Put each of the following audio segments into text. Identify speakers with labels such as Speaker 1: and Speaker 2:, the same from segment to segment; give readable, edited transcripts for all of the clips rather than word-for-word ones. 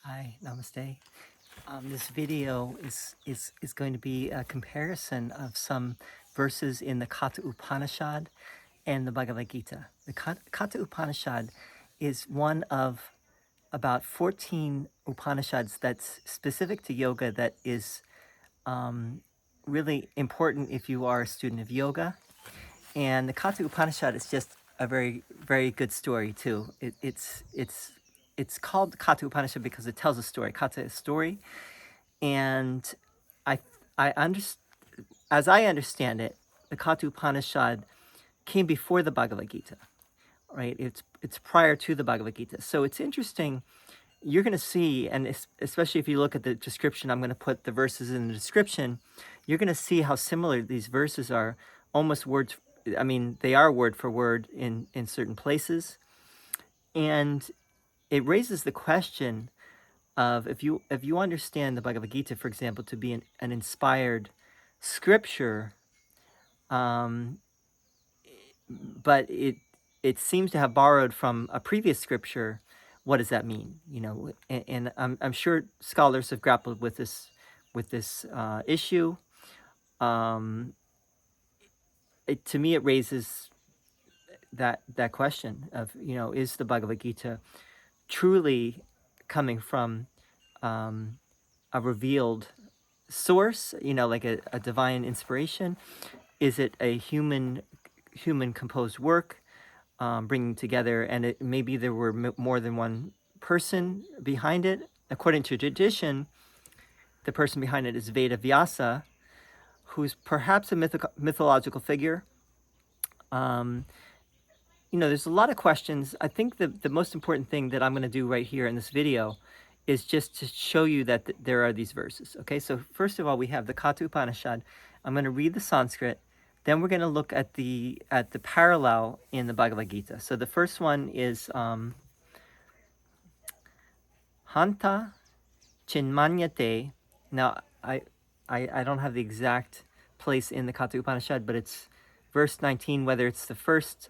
Speaker 1: Hi, namaste. This video is going to be a comparison of some verses in the Katha Upanishad and the Bhagavad Gita. The Katha Upanishad is one of about 14 Upanishads that's specific to yoga that is really important if you are a student of yoga. And the Katha Upanishad is just a very, very good story too. It's called Katha Upanishad because it tells a story. Katha is story, and I as I understand it, the Katha Upanishad came before the Bhagavad Gita, right? It's prior to the Bhagavad Gita. So it's interesting. You're going to see, and especially if you look at the description, I'm going to put the verses in the description. You're going to see how similar these verses are, almost words. I mean, they are word for word in certain places, and it raises the question of if you understand the Bhagavad Gita, for example, to be an inspired scripture, but it seems to have borrowed from a previous scripture. What does that mean? You know, and I'm sure scholars have grappled with this issue. To me, it raises that question of, you know, is the Bhagavad Gita truly coming from a revealed source, you know, like a divine inspiration? Is it a human composed work, bringing together, and maybe there were more than one person behind it? According to tradition, the person behind it is Vyasa, who's perhaps a mythological figure. You know, there's a lot of questions. I think the most important thing that I'm going to do right here in this video is just to show you that there are these verses. Okay, so first of all, we have the Katha Upanishad. I'm going to read the Sanskrit. Then we're going to look at the parallel in the Bhagavad Gita. So the first one is hantā, cenmanyate. Now, I don't have the exact place in the Katha Upanishad, but it's verse 19, whether it's the first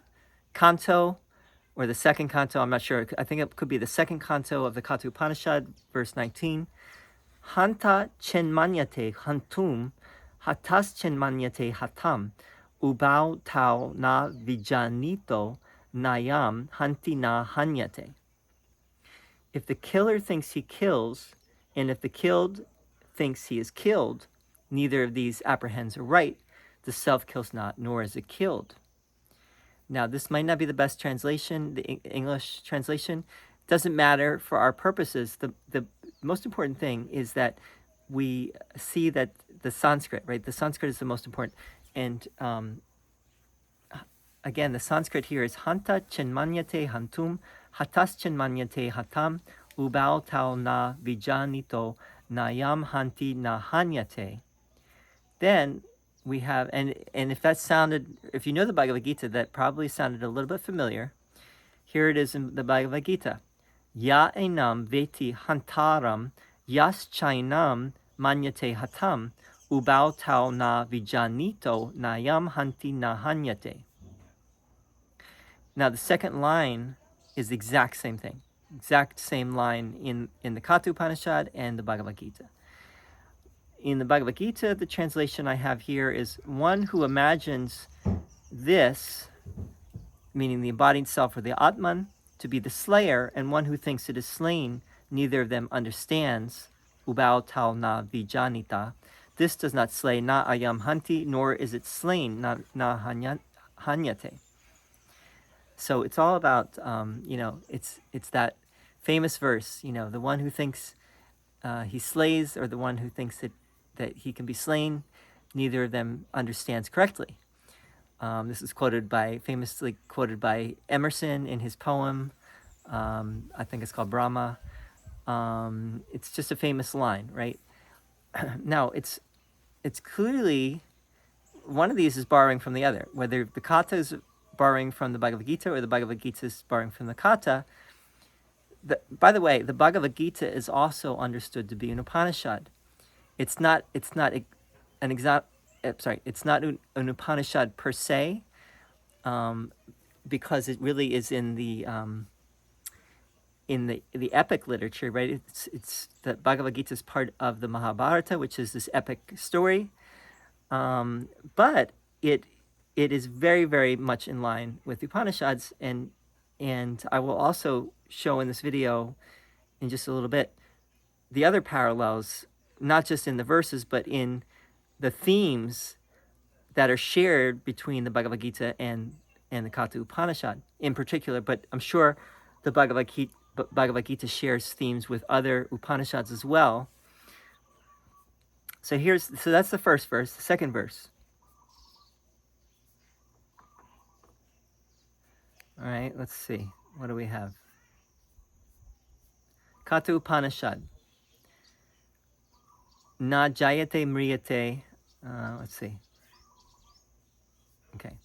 Speaker 1: canto or the second canto, I'm not sure. I think it could be the second canto of the Katha Upanishad, verse 19. Hantā-cenmanyate hantum, hataścenmanyate hatam, ubhau tau na vijānīto, nāyam, hanti na hanyate. If the killer thinks he kills, and if the killed thinks he is killed, neither of these apprehends aright. The self kills not, nor is it killed. Now, this might not be the best translation, the English translation. Doesn't matter for our purposes. The most important thing is that we see that the Sanskrit, right? The Sanskrit is the most important. And again, the Sanskrit here is hantā-cenmanyate hantum, hataścenmanyate hatam, ubhau tau na vijānīto, nāyam, hanti na hanyate. Then we have, and if that sounded, if you know the Bhagavad Gita, that probably sounded a little bit familiar. Here it is in the Bhagavad Gita. Enaṁ vetti hantāraṁ, yaśh chainaṁ manyate hatam, ubhau tau na vijānīto, nāyam, hanti na hanyate. Now the second line is the exact same thing. Exact same line in the Katha Upanishad and the Bhagavad Gita. In the Bhagavad Gita, the translation I have here is one who imagines this, meaning the embodied self or the Atman, to be the slayer, and one who thinks it is slain, neither of them understands. Ubhau tau na vijānītaḥ. This does not slay na ayam hanti, nor is it slain na hanyate. So it's all about, you know, it's that famous verse, you know, the one who thinks he slays, or the one who thinks that he can be slain, neither of them understands correctly. This is famously quoted by Emerson in his poem. I think it's called Brahma. It's just a famous line, right? Now, it's clearly one of these is borrowing from the other. Whether the Katha is borrowing from the Bhagavad Gita or the Bhagavad Gita is borrowing from the Katha. By the way, the Bhagavad Gita is also understood to be an Upanishad. It's not an Upanishad per se, because it really is in the in the epic literature, right? It's the Bhagavad Gita is part of the Mahabharata, which is this epic story, but it is very, very much in line with the Upanishads, and I will also show in this video in just a little bit the other parallels, not just in the verses, but in the themes that are shared between the Bhagavad Gita and the Katha Upanishad in particular. But I'm sure the Bhagavad Gita shares themes with other Upanishads as well. So that's the first verse. The second verse. All right, let's see. What do we have? Katha Upanishad. Na jayate mriyate. Let's see. Okay.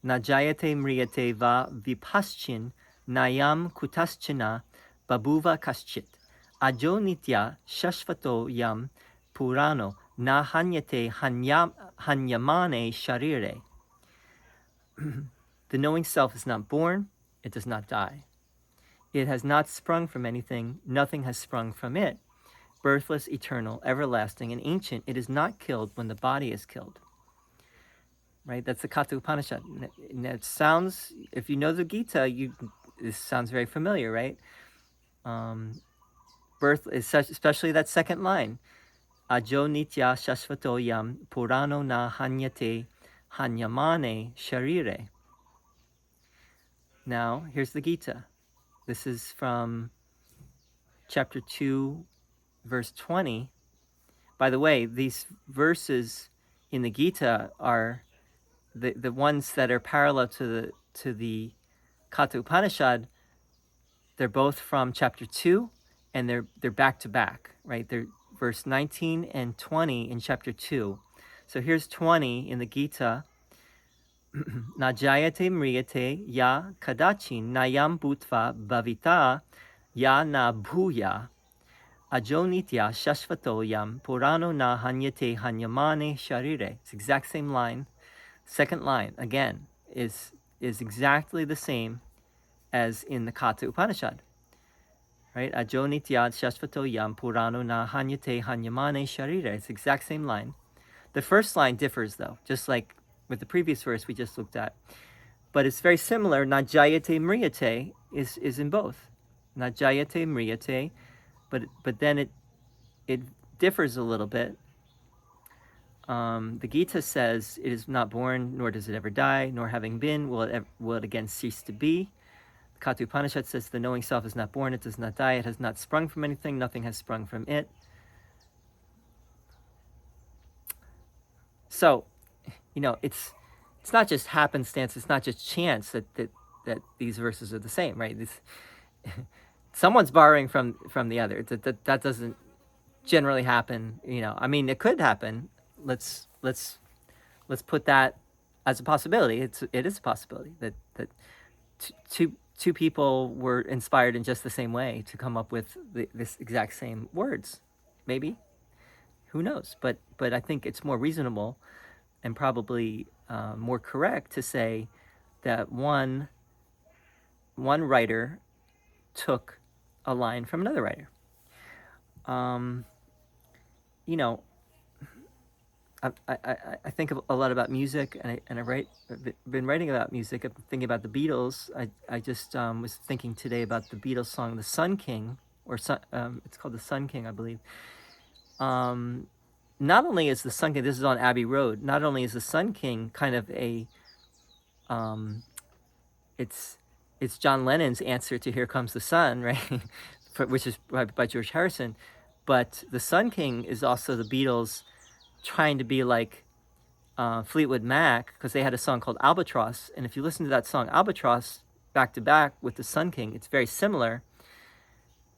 Speaker 1: Na jayate mriyate va vipaschin nāyam kutaschana babuva kaschit. Ajo nitya shashvato yam purano na hanyate hanyamane sharire. The knowing self is not born, it does not die. It has not sprung from anything, nothing has sprung from it. Birthless, eternal, everlasting, and ancient, it is not killed when the body is killed. Right? That's the Katha Upanishad. And it sounds, if you know the Gita, this sounds very familiar, right? Birth is such, especially that second line. Ajo nitya shashvato yam purano na hanyate hanyamane sharire. Now, here's the Gita. This is from chapter 2, verse 20. By the way, these verses in the Gita are the ones that are parallel to the Katha Upanishad. They're both from chapter 2, and they're back to back, right? They're verse 19 and 20 in chapter 2. So here's 20 in the Gita. Na jayate mriyate ya kadachin nāyam bhutva bhavita ya na bhuya. Ajo nitya shashvato yam purano na hanyate hanyamane sharire. It's the exact same line. Second line, again, is exactly the same as in the Katha Upanishad. Right? Ajo nitya shashvato yam purano na hanyate hanyamane sharire. It's the exact same line. The first line differs, though, just like with the previous verse we just looked at. But it's very similar. Na jayate mriyate is in both. Na jayate mriyate, but then it differs a little bit. The Gita says it is not born, nor does it ever die, nor having been will it again cease to be. The Katha Upanishad says the knowing self is not born, it does not die, it has not sprung from anything, nothing has sprung from it. So, it's not just happenstance, it's not just chance that these verses are the same, right? Someone's borrowing from the other. That doesn't generally happen, I mean, it could happen. Let's put that as a possibility. It is a possibility that two people were inspired in just the same way to come up with this exact same words. Maybe, who knows? But I think it's more reasonable and probably more correct to say that one writer took a line from another writer. I think a lot about music, and I've been writing about music. I've been thinking about the Beatles. I just was thinking today about the Beatles song, "The Sun King," it's called "The Sun King," I believe. Not only is the Sun King, this is on Abbey Road, not only is the Sun King kind of it's John Lennon's answer to "Here Comes the Sun," right? Which is by George Harrison, but the Sun King is also the Beatles trying to be like Fleetwood Mac, because they had a song called "Albatross," and if you listen to that song "Albatross" back to back with the Sun King, it's very similar,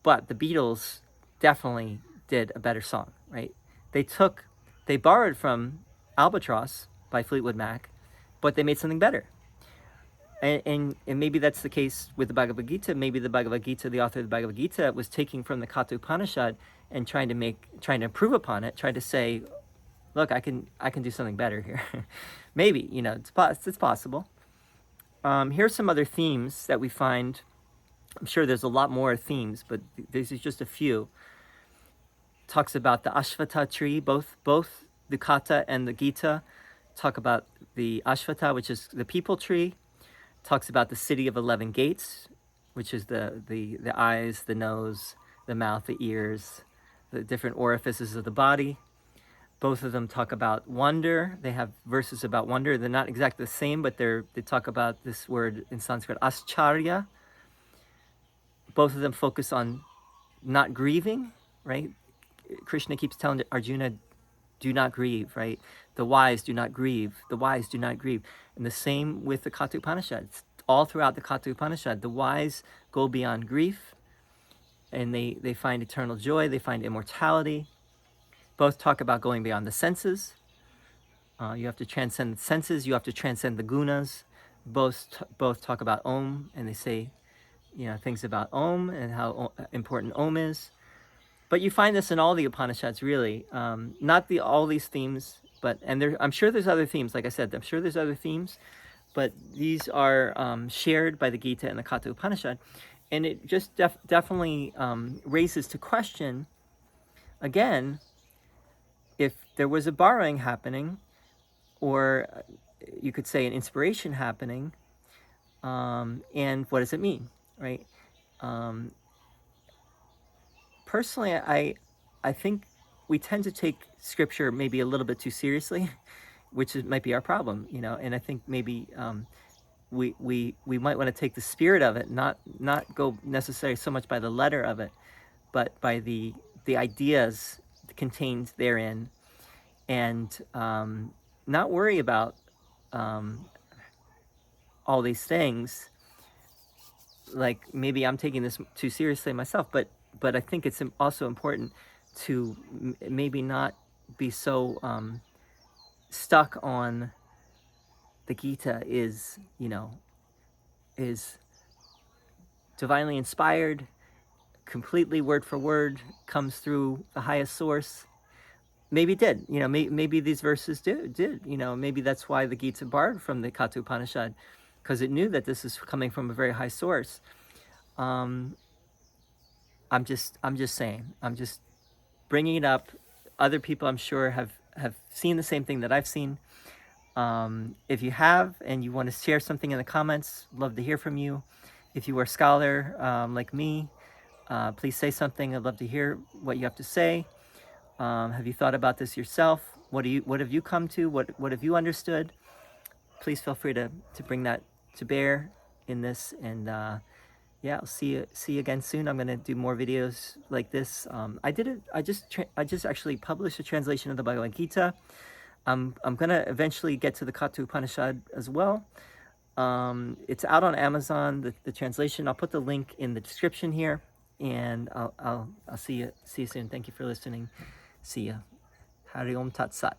Speaker 1: but the Beatles definitely did a better song, right? They borrowed from "Albatross" by Fleetwood Mac, but they made something better. And maybe that's the case with the Bhagavad Gita. Maybe the Bhagavad Gita, the author of the Bhagavad Gita, was taking from the Katha Upanishad and trying to improve upon it, trying to say, look, I can do something better here. Maybe, it's possible. Here's some other themes that we find I'm sure there's a lot more themes, but these are just a few. Talks about the Ashvata tree. Both the Katha and the Gita talk about the Ashvata, which is the people tree. Talks about the city of 11 gates, which is the eyes, the nose, the mouth, the ears, the different orifices of the body. Both of them talk about wonder. They have verses about wonder. They're not exactly the same, but they talk about this word in Sanskrit, ascharya. Both of them focus on not grieving, right? Krishna keeps telling Arjuna, do not grieve, right? The wise do not grieve. The wise do not grieve. And the same with the Katha Upanishad. All throughout the Katha Upanishad, the wise go beyond grief, and they find eternal joy. They find immortality. Both talk about going beyond the senses. You have to transcend the senses. You have to transcend the gunas. Both talk about Om, and they say, things about Om and how important Om is. But you find this in all the Upanishads, really. Not all these themes, but I'm sure there's other themes. Like I said, I'm sure there's other themes, but these are shared by the Gita and the Katha Upanishad, and it just definitely raises to question again if there was a borrowing happening, or you could say an inspiration happening, and what does it mean, right? Personally, I think we tend to take scripture maybe a little bit too seriously, which might be our problem, and I think maybe we might want to take the spirit of it, not go necessarily so much by the letter of it, but by the ideas contained therein, and not worry about all these things. Like maybe I'm taking this too seriously myself, but I think it's also important to maybe not be so stuck on the Gita is divinely inspired, completely word for word, comes through the highest source. Maybe it did, maybe these verses did, maybe that's why the Gita borrowed from the Katha Upanishad, because it knew that this is coming from a very high source. I'm just saying, I'm just bringing it up. Other people, I'm sure, have seen the same thing that I've seen. If you have, and you want to share something in the comments, love to hear from you. If you are a scholar like me, please say something. I'd love to hear what you have to say. Have you thought about this yourself? What have you come to? What have you understood? Please feel free to bring that to bear in this, and yeah, I'll see you again soon. I'm gonna do more videos like this. I just actually published a translation of the Bhagavad Gita. I'm gonna eventually get to the Katha Upanishad as well. It's out on Amazon, the translation. I'll put the link in the description here, and I'll see you soon. Thank you for listening. See ya. Hari Om Tat Sat.